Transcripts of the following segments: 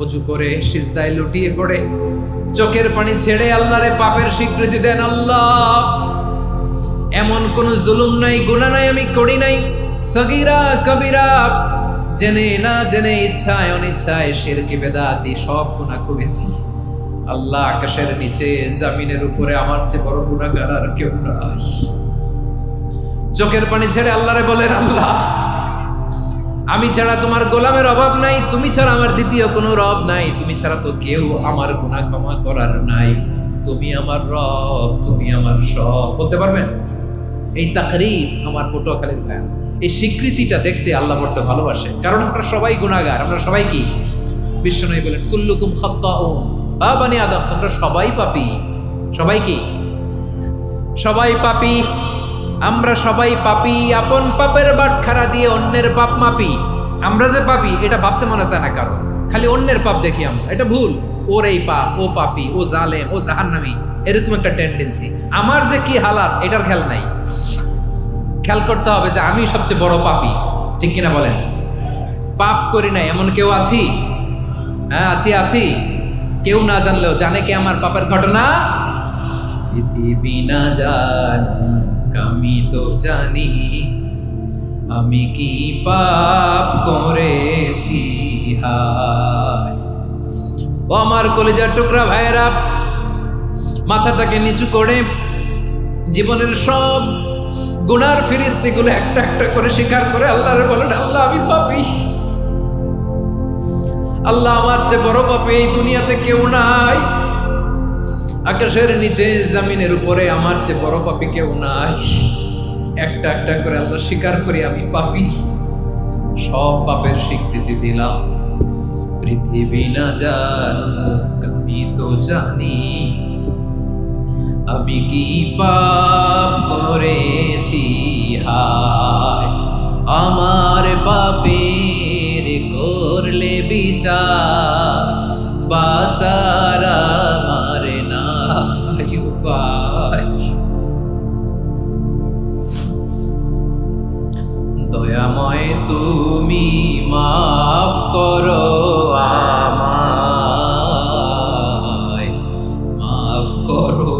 ওযু করে সিজদায় লুটিয়ে পড়ে চোখের পানি ছেড়ে আল্লাহরে পাপের স্বীকৃতি দেন। আল্লাহ, এমন কোন জুলুম নাই, গুনাহ নাই আমি করি নাই, সগীরা কবিরা, জেনে না জেনে, ইচ্ছায় অনিচ্ছায়, শিরকি বেদাতি সব গুনাহ করেছি। আল্লাহ, আকাশের নিচে জমিনের উপরে আমার চেয়ে বড় গুনাহগার আর কেউ নাই। চোখের পানি ছেড়ে আল্লাহরে বলেন, আল্লাহ, আমি ছাড়া তোমার গোলামের অভাব নাই, তুমি ছাড়া আমার দ্বিতীয় কোনো রব নাই, তুমি ছাড়া তো কেউ আমার গুনাহ ক্ষমা করার নাই, তুমি আমার রব, তুমি আমার সব। বলতে পারবেন? এই তাকরীর আমার পটুয়াখালীর ভাই, এই স্বীকৃতিটা দেখতে আল্লাহ বড্ড ভালোবাসে, কারণ আমরা সবাই গুনাহগার। আমরা সবাই কি? বিশ্বনবী বলেন, কুল্লুকুম খাত্তাউন, আ বানি আদম, তোমরা সবাই পাপী। সবাই কি? সবাই পাপী। আমরা সবাই পাপী। আপন পাপের বাটখারা দিয়ে অন্যের পাপ মাপি। আমরা যে পাপী এটা ভাবতে মনে চায় না কারো, খালি অন্যের পাপ দেখি আমরা, এটা ভুল। ওর এই পাপ, ও পাপী, ও জালেম, ও জাহান্নামী, এরকম একটা টেন্ডেন্সি। আমার যে কি হালাত এটার খেয়াল নাই। খেয়াল করতে হবে যে আমি সবচেয়ে বড় পাপী, ঠিক কিনা বলেন? পাপ করি নাই এমন কেউ আছি? হ্যাঁ, আছি। কেউ না জানলেও জানে কে আমার পাপের ঘটনা? পৃথিবী না জানুক আমি তো জানি, আমি কি পাপ করেছি। হায় ও আমার কলিজার টুকরা ভাইয়েরা, মাথাটাকে নিচু করে জীবনের সব গুনার ফিরিস্তিগুলো একটা একটা করে স্বীকার করে আল্লাহরে বলেন, আল্লাহ, আমি পাপী। আল্লাহ, আমার চেয়ে বড় পাপী এই দুনিয়াতে কেউ নাই। আকাশের নিচে জমিনের উপরে আমার চেয়ে বড় পাপী কেউ নাই। একটা একটা করে আল্লাহ স্বীকার করি আমি পাপী। সব পাপের স্বীকৃতি দিলাম। পৃথিবী না জানুক আমি তো জানি, আমি কি পাপ করেছি। হায় আমার পাপের করলে বিচার, বাঁচার আমার নাই উপায়। দয়াময় তুমি মাফ করো আমায়, মাফ করো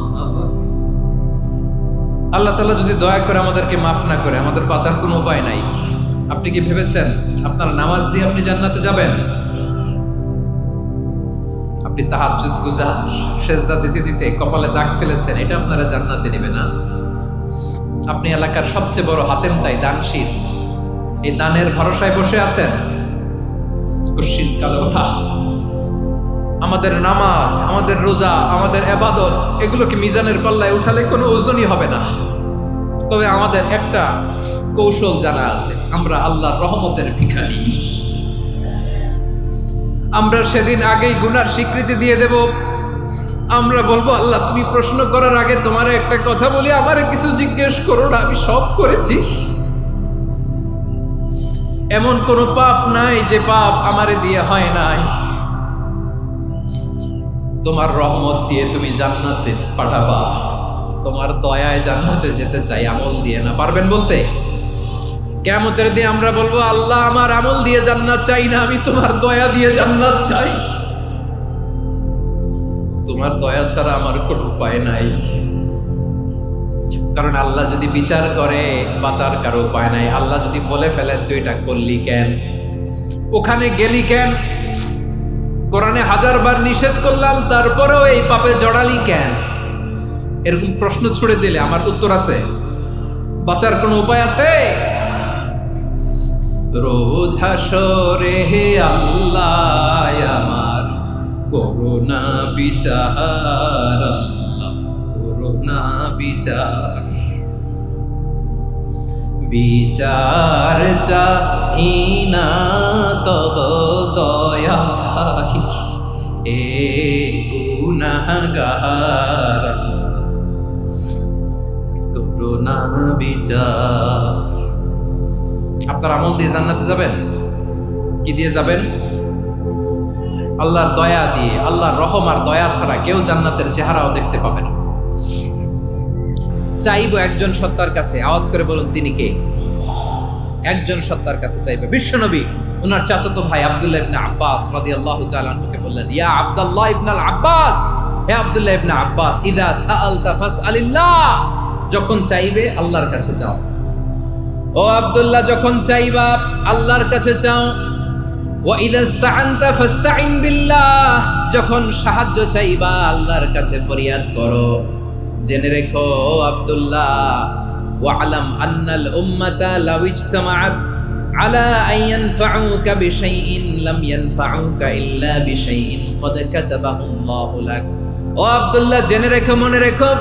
আমায়। আল্লাহ তাআলা যদি দয়া করে আমাদেরকে মাফ না করে, আমাদের বাঁচার কোনো উপায় নাই। আপনি কি ভেবেছেন আপনার নামাজ দিয়ে আপনি জান্নাতে যাবেন? আপনি তাহাজ্জুদ গুজার, সেজদা দিতে দিতে কপালে দাগ ফেলেছেন, এটা আপনারা জান্নাতে নেবে না। আপনি এলাকার সবচেয়ে বড় হাতেম তাই, দানশীল, এই দানের ভরসায় বসে আছেন। কুশ্চিত কালে ওঠা আমাদের নামাজ, আমাদের রোজা, আমাদের ইবাদত, এগুলোকে মিজানের পাল্লায় উঠালে কোনো ওজনই হবে না। তবে আমাদের একটা কৌশল জানা আছে, আমরা আল্লাহর রহমতের ভিখারি। আমরা সেদিন আগেই গুনার স্বীকৃতি দিয়ে দেব। আমরা বলবো, আল্লাহ, তুমি প্রশ্ন করার আগে তোমার একটা কথা বলি, আমারে কিছু জিজ্ঞেস করো না, আমি সব করেছি। এমন কোন পাপ নাই যে পাপ আমারে দিয়ে হয় নাই। তোমার রহমত দিয়ে তুমি জান্নাতে পাঠাবা, তোমার দয়ায় জান্নাতে যেতে চাই, আমল দিয়ে না। পারবেন বলতে? কিয়ামতের দিন আমরা বলবো, আল্লাহ, আমার আমল দিয়ে জান্নাত চাই না, আমি তোমার দয়া দিয়ে জান্নাত চাই। তোমার দয়া ছাড়া আমার কোনো উপায় নাই। কারণ আল্লাহ যদি বিচার করে, বাঁচার কারো উপায় নাই। আল্লাহ যদি বলে ফেলেন তুই এটা করলি কেন, ওখানে গেলি কেন, কোরআনে 1000 বার নিষেধ করলাম তারপরেও এই পাপে জড়ালি কেন, এরকম প্রশ্ন ছুড়ে দিলে আমার উত্তর আছে? বাঁচার কোনো উপায় আছে? রোজ হাসরে হে আল্লাহ আমার করুণা বিচার, আল্লাহ করুণা বিচার, বিচার চাই না তব দয়া চাই, এ গুনাহগার করুণা বিচার। আপনার আমল দিয়ে জান্নাতে যাবেন? কি দিয়ে যাবেন? আল্লাহর দয়া দিয়ে। আল্লাহর রহম আর দয়া ছাড়া কেউ জান্নাতের চেহারাও দেখতে পাবে না। চাইবো একজন সত্তার কাছে, আওয়াজ করে বলুন তিনি কে? একজন সত্তার কাছে চাইবে, বিশ্বনবী ওনার চাচাতো ভাই আব্দুল্লাহ ইবনে আব্বাস রাদিয়াল্লাহু তাআলা আনহুকে বললেন, ইয়া আব্দুল্লাহ ইবনে আব্বাস, হে আব্দুল্লাহ ইবনে আব্বাস, ইযা সাআলতা ফাসআলিল্লাহ, যখন চাইবে আল্লাহর কাছে চাও। ও আব্দুল্লাহ, যখন চাইবা আল্লাহর কাছে চাও। ওয়া ইযা ইসতাআনতা ফাসতাইন বিল্লাহ, যখন সাহায্য চাইবা আল্লাহর কাছে ফরিয়াদ করো। জেনে রেখো আব্দুল্লাহ, ওয়া'লাম আন্নাল উম্মাতা লাউ ইজতামাআত আলা আন ইয়ানফাউকা বিশাইইন লাম ইয়ানফাউকা ইল্লা বিশাইইন ক্বাদ কাতাবাহু আল্লাহু লাক। ও আব্দুল্লাহ, জেনে রেখো, মনে রেখো,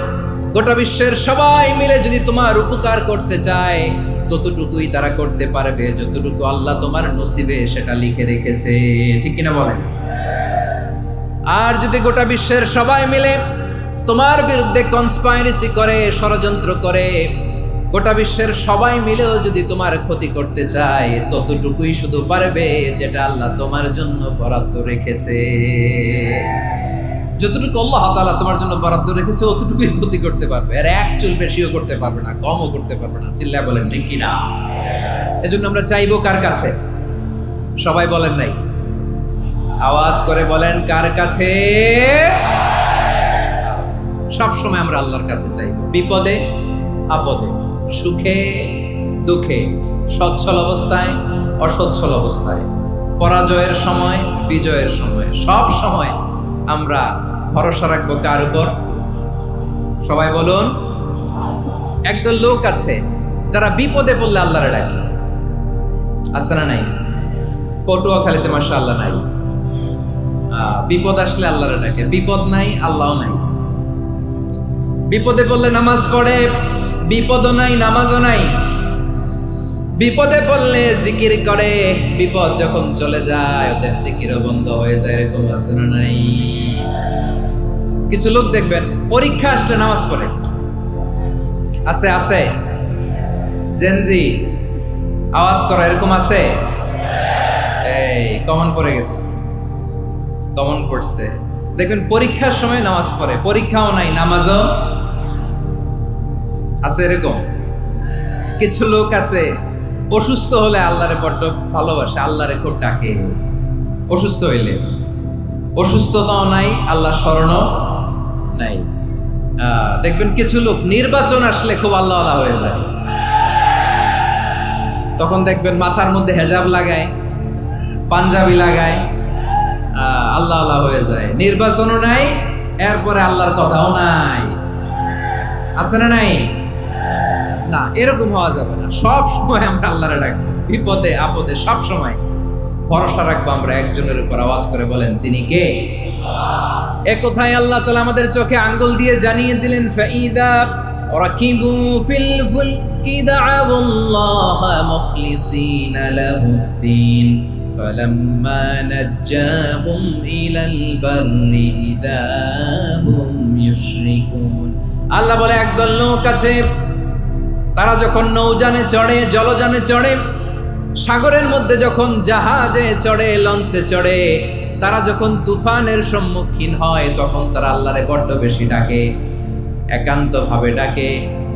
গোটা বিশ্বের সবাই মিলে যদি তোমার উপকার করতে চায় ততটুকুই তারা করতে পারবে যতটুকু আল্লাহ তোমার নসিবে সেটা লিখে রেখেছে। ঠিক কিনা বলেন? আর যদি গোটা বিশ্বের সবাই মিলে তোমার বিরুদ্ধে কনস্পাইরেসি করে, ষড়যন্ত্র করে, গোটা বিশ্বের সবাই মিলেও যদি তোমার ক্ষতি করতে চায় ততটুকুই শুধু পারবে যেটা আল্লাহ তোমার জন্য বরাদ্দ রেখেছে। যতটুকু আল্লাহ তাআলা তোমার জন্য বরাদ্দ রেখেছে অতটুকুই ক্ষতি করতে পারবে, আর এক চুল বেশিও করতে পারবে না, কমও করতে পারবে না। চিল্লায় বলেন ঠিক কিনা? এজন্য আমরা চাইবো কার কাছে? সবাই বলেন নাই, আওয়াজ করে বলেন কার কাছে? সব সময় আমরা আল্লাহর কাছে চাইবো, বিপদে আপদে, সুখে দুঃখে, সচ্ছল অবস্থায় অসচ্ছল অবস্থায়, পরাজয়ের সময় বিজয়ের সময়, সব সময় আমরা ভরসা রাখবো কার উপর? সবাই বলুন। একদল লোক আছে যারা বিপদে পড়লে আল্লাহরে ডাকে, আছে না নাই? পটুয়াখালীতে মাশাআল্লাহ নাই, বিপদ আসলে আল্লাহরে ডাকে, বিপদ নাই আল্লাহও নাই। বিপদে পড়লে নামাজ পড়ে, বিপদও নাই নামাজও নাই। বিপদে পড়লে জিকির করে, বিপদ যখন চলে যায় ওদের জিকিরও বন্ধ হয়ে যায়। এরকম আছে না নাই? কিছু লোক দেখবেন পরীক্ষা আসলে নামাজ পড়ে, আছে আছে। জেনজি আওয়াজ করো, এরকম আছে? এই কমন পড়ে গেছে, কমন পড়ছে। দেখবেন পরীক্ষার সময় নামাজ পড়ে, পরীক্ষাও নাই নামাজও আছে। এরকম কিছু লোক আছে অসুস্থ হলে আল্লাহরে বড্ড ভালোবাসে, আল্লাহরে খুব ডাকে। অসুস্থ হইলে অসুস্থতাও নাই, আল্লাহ স্মরণও নাই। দেখবেন কিছু লোক নির্বাচন আসলে খুব আল্লাহওয়ালা হয়ে যায়, তখন দেখবেন মাথার মধ্যে হেজাব লাগায়, পাঞ্জাবি লাগায়, আল্লাহ আল্লাহ হয়ে যায়। নির্বাচনও নাই, এরপরে আল্লাহর কথাও নাই। আছে না নাই? না, এরকম হওয়া যাবে না। সব সময় আমরা আল্লাহরে ডাকবো, বিপদে আপদে সব সময় ভরসা রাখবো আমরা একজনের উপর। আওয়াজ করে বলেন তিনি কে? এ কথাই আল্লাহ তাআলা আমাদের চোখে আঙ্গুল দিয়ে জানিয়ে দিলেন, ফাইদা রাকিবু ফিল ফুলকি দা'আউল্লাহা মুখলিসিনা লাহুদ্দিন ফালাম্মা নাজ্জাহুম ইলাল বাররি ইযা হুম ইউশরিকুন। আল্লাহ বলে একদল লোক আছে, তারা যখন নৌযানে চড়ে, জলযানে চড়ে, সাগরের মধ্যে যখন জাহাজে চড়ে, লঞ্চে চড়ে, তারা যখন তুফানের সম্মুখীন হয় তখন তারা আল্লাহরে বড্ড বেশি ডাকে, একান্ত ভাবে ডাকে,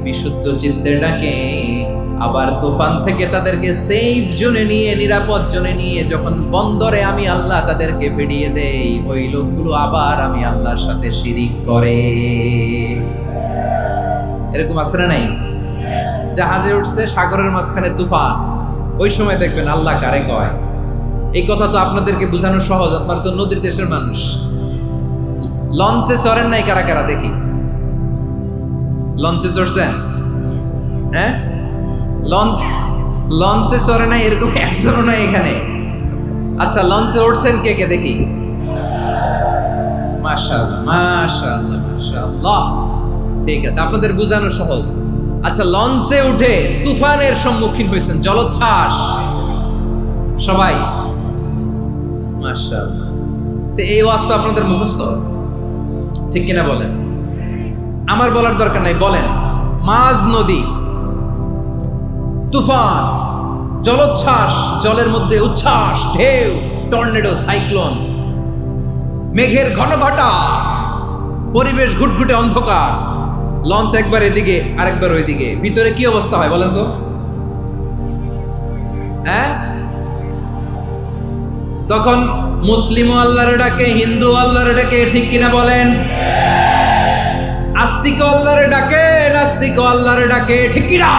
বিশুদ্ধ চিত্তে ডাকে। আবার তুফান থেকে তাদেরকে সেফ জোনে নিয়ে, নিরাপদ জোনে নিয়ে যখন বন্দরে আমি আল্লাহ তাদেরকে ফিরিয়ে দেই, ওই লোকগুলো আবার আমি আল্লাহর সাথে শিরিক করে। এরকম আছে না নাই? জাহাজে উঠছে, সাগরের মাঝখানে তুফান, ওই সময় দেখবেন আল্লাহ কারে কয়। এই কথা তো আপনাদেরকে বোঝানো সহজ, আপনারা তো নদীর দেশের মানুষ। লঞ্চে চড়েন নাই কারা কারা? দেখি, লঞ্চে চড়ছেন? হ্যাঁ, লঞ্চে চড়ে নাই এরকম একজনও নাই এখানে। আচ্ছা, লঞ্চে উঠছেন কে কে? দেখি। মাশাআল্লাহ মাশাআল্লাহ মাশাআল্লাহ, ঠিক আছে, আপনাদের বোঝানো সহজ। আচ্ছা, লঞ্চে উঠে তুফানের সম্মুখীন হয়েছেন, জলোচ্ছ্বাস, সবাই? মাশাআল্লাহ। তো এই ওয়াজটা আপনাদের মুখস্থ, ঠিক কিনা বলেন? আমার বলার দরকার নাই, বলেন। মাঝ নদী, তুফান, জলোচ্ছ্বাস, জলের মধ্যে উচ্ছ্বাস, ঢেউ, টর্নেডো, সাইক্লোন, মেঘের ঘনঘটা, পরিবেশ ঘুটঘুটে অন্ধকার, লঞ্চ একবার এদিকে আরেকবার ওইদিকে, ভিতরে কি অবস্থা হয় বলেন তো? হ্যাঁ, তখন মুসলিমও আল্লাহর ডাকে, হিন্দু আল্লাহর ডাকে, ঠিক কিনা বলেন? আস্তিক আল্লাহর ডাকে, নাস্তিক আল্লাহর ডাকে, ঠিক কিনা?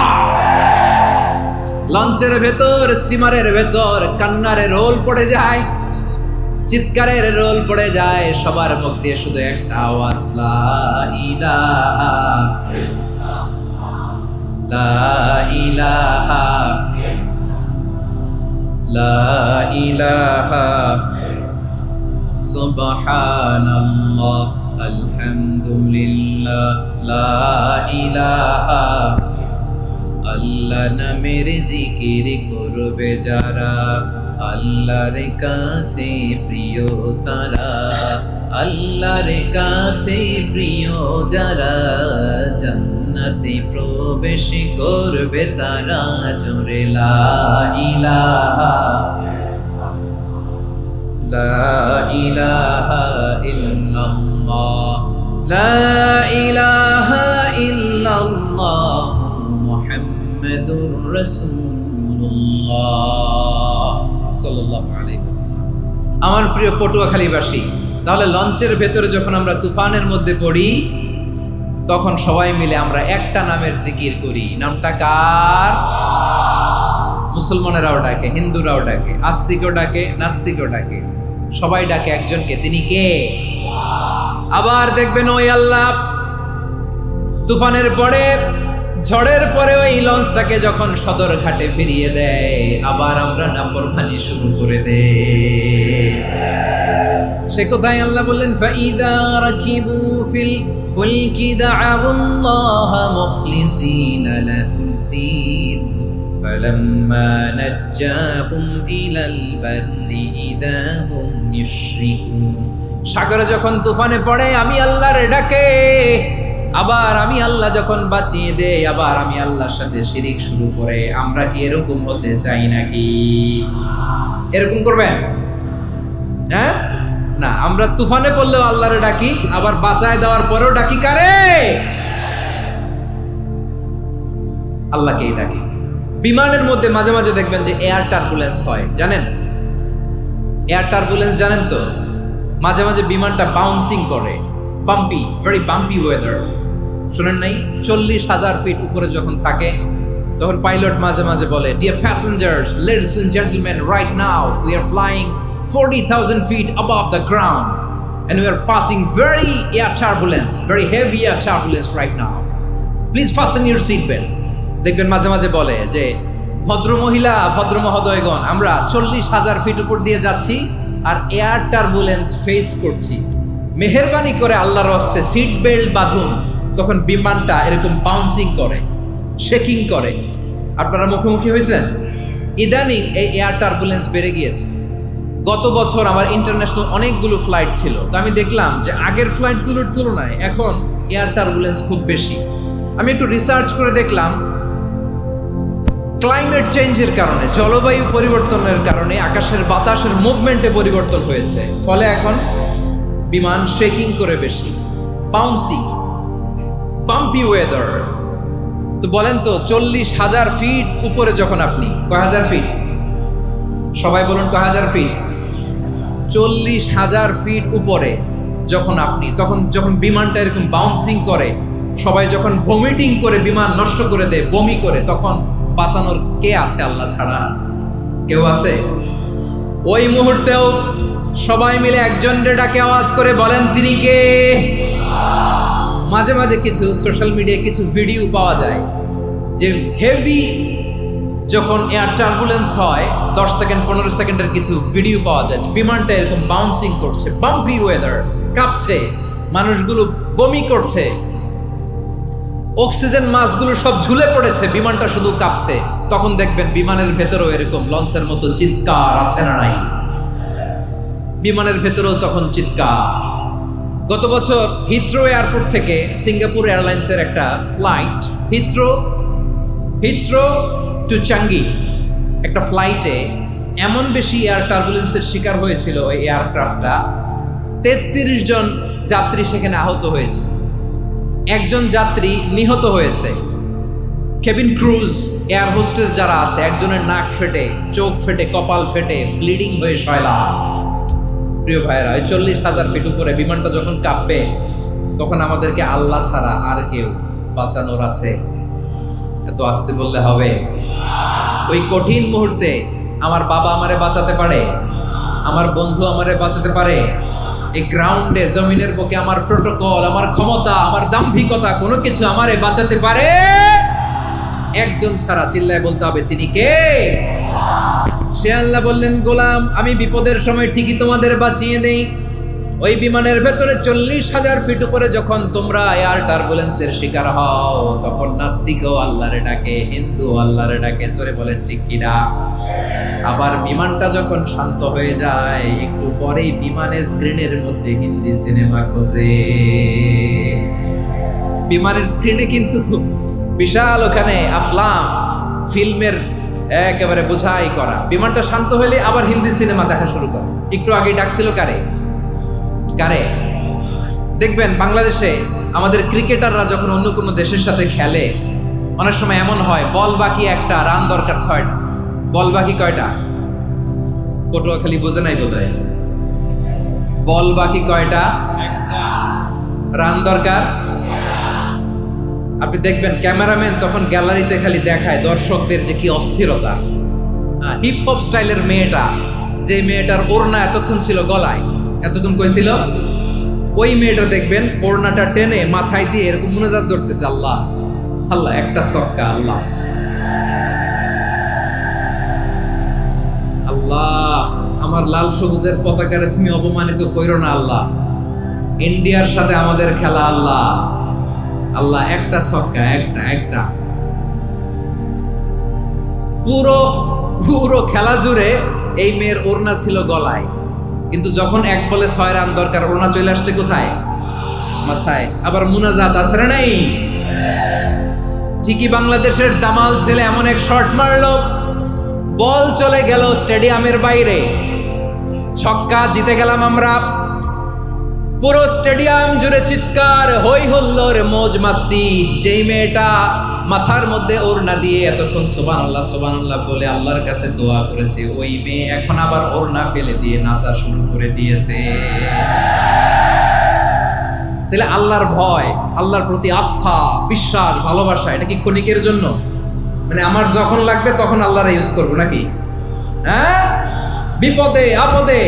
লঞ্চের ভেতর, স্টিমারের ভেতর কান্নারে রোল পড়ে যায়, চিৎকারের রোল পড়ে যায়, সবার মুখ দিয়ে শুধু একটা আওয়াজ, লা ইলাহা লা ইলাহা লা ইলাহা সুবহানাল্লাহ আলহামদুলিল্লাহ লা ইলাহা। আল্লাহ নামের জিকির করবে যারা, আল্লাহর কাছে প্রিয় তারা, আল্লাহর কাছে প্রিয় যারা, জান্নাতে প্রবেশ করবে তারা, জোরে লা ইলাহা লা ইলাহা ইল্লাল্লাহ লা ইলাহা ইল্লাল্লাহ মুহাম্মাদুর রাসূলুল্লাহ সাল্লাল্লাহু আলাইহি ওয়াসাল্লাম। আমার প্রিয় পটুয়াখালীবাসী, তাহলে লঞ্চের ভেতরে যখন আমরা তুফানের মধ্যে পড়ি, তখন সবাই মিলে আমরা একটা নামের জিকির করি। নামটা কার? মুসলমানেরাও ডাকে, হিন্দুরাও ডাকে, আস্তিকও ডাকে, নাস্তিকও ডাকে, সবাই ডাকে একজনকে। তিনি কে? আবার দেখবেন ওই আল্লাহ তুফানের পরে, ঝড়ের পরে ওই লঞ্চটাকে যখন সদর ঘাটে ফিরিয়ে দেয়, আবার আমরা নাফরমানি শুরু করে দেই। সে কোথায়? আল্লাহ বললেন, ফাইদা রাকিবু ফিল ফুলকি দা'আল্লাহ মুখলিসিনা লাহুদ্দিন ফালাম্মা নাজ্জাহুম ইলাল বাররি ইযা হুম ইউশরিকুন। সাগরে যখন তুফানে পড়ে আমি আল্লাহর ডাকে, আবার আমি আল্লাহ যখন বাঁচিয়ে দেই, আবার আমি আল্লাহর সাথে শিরিক শুরু করে। আমরা কি এরকম হতে চাই নাকি? এরকম করবেন? হ্যাঁ না, আমরা তুফানে পড়লেও আল্লাহরে ডাকি, আবার বাঁচায় দেওয়ার পরেও ডাকি কারে? আল্লাহকেই ডাকি। বিমানের মধ্যে মাঝে মাঝে দেখবেন যে এয়ার টার্বুলেন্স হয়, জানেন? এয়ার টার্বুলেন্স জানেন তো? মাঝে মাঝে বিমানটা বাউন্সিং করে, বাম্পি, ভেরি বাম্পি ওয়েদার। শুনেন নাই? 40,000 ফিট উপরে যখন থাকে, তখন পাইলট মাঝে মাঝে বলে, dear passengers, ladies and gentleman, right now we are flying 40,000 feet above the ground and we are passing very air turbulence, very heavy air turbulence right now. Please fasten your seat belt. দেখবেন মাঝে মাঝে বলে যে, ভদ্র মহিলা, ভদ্র মহোদয়গণ, আমরা 40,000 ফিট উপর দিয়ে যাচ্ছি আর এয়ার টার্বুলেন্স ফেস করছি, মেহেরবানি করে আল্লাহর রাস্তে সিট বেল্ট বাঁধুন। তখন বিমানটা এরকম বাউন্সিং করে, শেকিং করে। আপনারা মুখোমুখি হয়েছেন? ইদানিং এই এয়ার টার্বুলেন্স বেড়ে গিয়েছে। গত বছর আমার ইন্টারন্যাশনাল অনেকগুলো ফ্লাইট ছিল, তো আমি দেখলাম যে আগের ফ্লাইটগুলোর তুলনায় এখন এয়ার টার্বুলেন্স খুব বেশি। আমি একটু রিসার্চ করে দেখলাম, ক্লাইমেট চেঞ্জের কারণে, জলবায়ু পরিবর্তনের কারণে আকাশের বাতাসের মুভমেন্টে পরিবর্তন হয়েছে, ফলে এখন বিমান শেকিং করে বেশি, বাউন্সিং, বাম্পি ওয়েদার। তো বলেন তো, 40,000 ফিট উপরে যখন আপনি, কয় হাজার ফিট? সবাই বলুন কয় হাজার ফিট? 40,000 ফিট উপরে যখন আপনি, তখন যখন বিমানটা এরকম বাউন্সিং করে, সবাই যখন ভমিটিং করে বিমান নষ্ট করে দেয়, বমি করে, তখন বাঁচানোর কে আছে আল্লাহ ছাড়া? কেউ আছে? ওই মুহূর্তেও সবাই মিলে একজনের ডাকে আওয়াজ করে বলেন, তিনি কে? মাঝে মাঝে কিছু সোশ্যাল মিডিয়ায় কিছু ভিডিও পাওয়া যায় যে হেভি যখন এয়ার টার্বুলেন্স হয়, 10 সেকেন্ড 15 সেকেন্ডের কিছু ভিডিও পাওয়া যায়, বিমানটা এরকম বাউন্সিং করছে, বাম্পি ওয়েদার, কাঁপছে, মানুষগুলো বমি করছে, অক্সিজেন মাস্কগুলো সব ঝুলে পড়েছে, বিমানটা শুধু কাঁপছে। তখন দেখবেন বিমানের ভেতরেও এরকম লঞ্চের মতো চিৎকার আছে না নাই? বিমানের ভেতরেও তখন চিৎকার। গত বছর হিথ্রো এয়ারপোর্ট থেকে সিঙ্গাপুর এয়ারলাইন্সের একটা ফ্লাইট, হিথ্রো টু চাঙ্গি, একটা ফ্লাইটে এমন বেশি এয়ার টার্বুলেন্সের শিকার হয়েছিল ওই এয়ারক্রাফটটা, 33 জন যাত্রী সেখানে আহত হয়েছে, একজন যাত্রী নিহত হয়েছে। কেবিন ক্রুজ, এয়ার হোস্টেস যারা আছে, একজনের নাক ফেটে, চোখ ফেটে, কপাল ফেটে, ব্লিডিং হয়ে শয়লা। প্রিয় ভাইয়েরা, ওই 40,000 ফিট উপরে বিমানটা যখন কাঁপবে, তখন আমাদেরকে আল্লাহ ছাড়া আর কেউ বাঁচানোর আছে? এত আসতে বললে হবে? ওই কঠিন মুহূর্তে আমার বাবা আমারে বাঁচাতে পারে, আমার বন্ধু আমারে বাঁচাতে পারে? এই গ্রাউন্ডে, জমিনের বুকে আমার প্রোটোকল, আমার ক্ষমতা, আমার দাম্ভিকতা, কোনো কিছু আমারে বাঁচাতে পারে? একজন ছাড়া। চিল্লায় বলতে হবে, তিনি কে? সে আল্লাহ বললেন, গোলাম, আমি বিপদের সময় ঠিকই তোমাদের বাঁচিয়ে দেই। ওই বিমানের ভেতরে 40,000 ফিট উপরে যখন তোমরা এয়ার টার্বুলেন্সের শিকার হও, তখন নাস্তিকও আল্লাহরে ডাকে, হিন্দু আল্লাহরে ডাকে। জোরে বলেন ঠিক কিনা? আবার বিমানটা যখন শান্ত হয়ে যায়, একটু পরেই বিমানের স্ক্রিনের মধ্যে হিন্দি সিনেমা খোঁজে। বিমানের স্ক্রিনে কিন্তু বিশাল ওখানে আফলাম ফিল্মের একেবারে বোঝাই করা। বিমানটা শান্ত হলে আবার হিন্দি সিনেমা দেখা শুরু করে। একটু আগে ডাকছিল কারে? দেখবেন বাংলাদেশে আমাদের ক্রিকেটাররা যখন অন্য কোনো দেশের সাথে খেলে, অনেক সময় এমন হয়, বল বাকি একটা, রান দরকার 6টা। বল বাকি কয়টা? পটুয়াখালী বোঝে নাই বোধহয়। বল বাকি কয়টা? রান দরকার। আপনি দেখবেন ক্যামেরাম্যান তখন গ্যালারিতে খালি দেখায় দর্শকদের যে কি অস্থিরতা। হিপ হপ স্টাইলের মেয়েটা, যে মেয়েটার ওড়না এতক্ষণ ছিল গলায়, এতক্ষণ কইছিল, ওই মেয়েটা দেখবেন ওড়নাটা টেনে মাথায় দিয়ে এরকম মুনাজাত ধরতেছে, আল্লাহ আল্লাহ, একটা সক্কা, আল্লাহ আল্লাহ, আমার লাল সবুজের পতাকারে তুমি অপমানিত কইরো না আল্লাহ, ইন্ডিয়ার সাথে আমাদের খেলা, আল্লাহ আল্লাহ, একটা সক্কা, একটা। পুরো খেলা জুড়ে এই মেয়ের ওড়না ছিল গলায়, কিন্তু যখন 1 বলে 6 রান দরকার, ওড়না চলে আসছে কোথায়? মাথায়। আবার মুনাজাত আসরে নাই। ঠিকই বাংলাদেশের দামাল ছেলে এমন এক শট মারলো, বল চলে গেল স্টেডিয়ামের বাইরে, ছক্কা, জিতে গেলাম আমরা। পুরো স্টেডিয়াম জুড়ে চিৎকার, হই হুল্লোর, মৌজ মাস্তি। যেই মেয়েটা মাথার মধ্যে ওড়না দিয়ে এতক্ষণ সুবহানাল্লাহ সুবহানাল্লাহ বলে আল্লাহর কাছে দোয়া করেছে, ওই মেয়ে এখন আবার ওড়না ফেলে দিয়ে নাচা শুরু করে দিয়েছে। তাহলে আল্লাহর ভয়, আল্লাহর প্রতি আস্থা, বিশ্বাস, ভালোবাসা, এটা কি ক্ষণিকের জন্য? মানে আমার যখন লাগবে তখন আল্লাহরে ইউজ করবো নাকি? হ্যাঁ, বিপদে আপদে,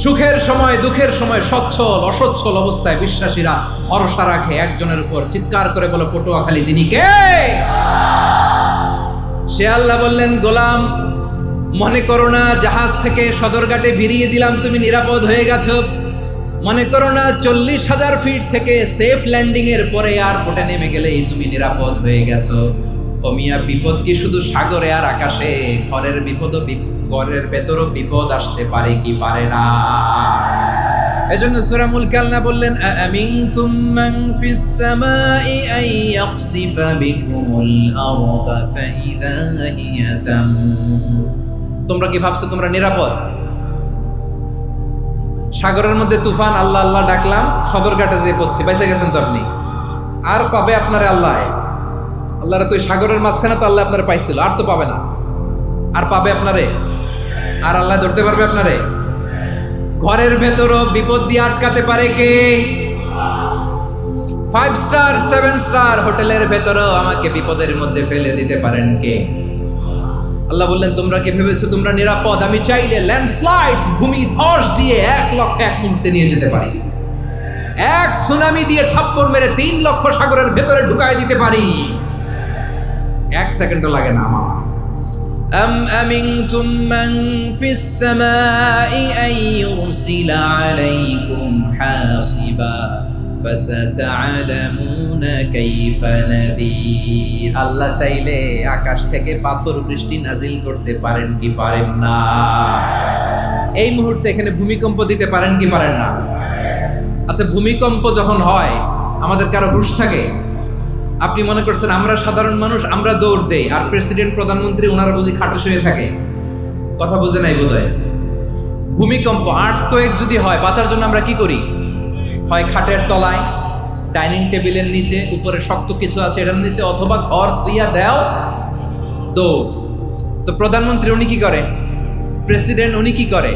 সুখের সময় দুঃখের সময়, সচ্ছল অসচ্ছল অবস্থায় বিশ্বাসীরা ভরসা রাখে একজনের উপর। চিৎকার করে বলো, পটুয়াখালী, তিনি কে? সে আল্লাহ বললেন, গোলাম, মনে করো না জাহাজ থেকে সদরঘাটে ভিড়িয়ে দিলাম, তুমি নিরাপদ হয়ে গেছো। মনে করো না 40,000 ফিট থেকে সেফ ল্যান্ডিং এর পরে এয়ারপোর্টে নেমে গেলেই তুমি নিরাপদ হয়ে গেছো। ও মিয়া, বিপদ কি শুধু সাগরে আর আকাশে? ঘরের ভেতরও বিপদ আসতে পারে কি পারে না? এজন্য সূরা মুলক আল্লাহ বললেন, আমিনতুম মান ফিস সামাই আন ইয়াখসিফা বিকুমুল আরদা ফাইযা হিয়া তামুর। তোমরা কি ভাবছো তোমরা নিরাপদ? সাগরের মধ্যে তুফান, আল্লাহ আল্লাহ ডাকলাম, সদরঘাটে যেয়ে পড়ছি, বাইসে গেছেন তো আপনি। আর পাবে আপনারে আল্লাহ? আল্লাহর তো সাগরের মাঝখানে তো আল্লাহ আপনারে পাইছিল, আর তো পাবে না। আর পাবে আপনারে? আর আল্লাহ ধরতে পারবে আপনারে? ঘরের ভেতরও বিপদ দিয়ে আটকাতে পারে কে? 5 স্টার 7 স্টার হোটেলের ভেতরেও আমাকে বিপদের মধ্যে ফেলে দিতে পারেন কে? আল্লাহ বললেন, তোমরা কি ভেবেছো তোমরা নিরাপদ? আমি চাইলে ল্যান্ডস্লাইডস, ভূমি ধস দিয়ে 1 লক্ষ 1 মুহূর্তে নিয়ে যেতে পারি। 1 সুনামি দিয়ে থাপ্পড় মেরে 3 লক্ষ সাগরের ভেতরে ঢুকায় দিতে পারি। 1 সেকেন্ডও লাগে না আমার। أم أمنتم من في السماء أن يرسل عليكم حاصبا فستعلمون كيف نذير। আল্লাহ চাইলে আকাশ থেকে পাথর বৃষ্টি নাজিল করতে পারেন কি পারেন না? এই মুহূর্তে এখানে ভূমিকম্প দিতে পারেন কি পারেন না? আচ্ছা, ভূমিকম্প যখন হয় আমাদের কারো হুঁশ থাকে? আপনি মনে করছেন আমরা সাধারণ মানুষ, আমরা দৌড় দেই, আর প্রেসিডেন্ট প্রধানমন্ত্রী ওনারা বুঝি খাটে শুয়ে থাকে? কথা বুঝে নাই বোধহয়। ভূমিকম্প, আর্থকোয়েক যদি হয়, বাঁচার জন্য আমরা কি করি? হয় খাটের তলায়, ডাইনিং টেবিলের নিচে উপরে শক্ত কিছু আছে এটার নিচে, অথবা ঘর থুইয়া দেও দৌড়। তো প্রধানমন্ত্রী উনি কি করে, প্রেসিডেন্ট উনি কি করে,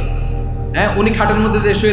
হ্যাঁ উনি খাটের মধ্যে যে শুয়ে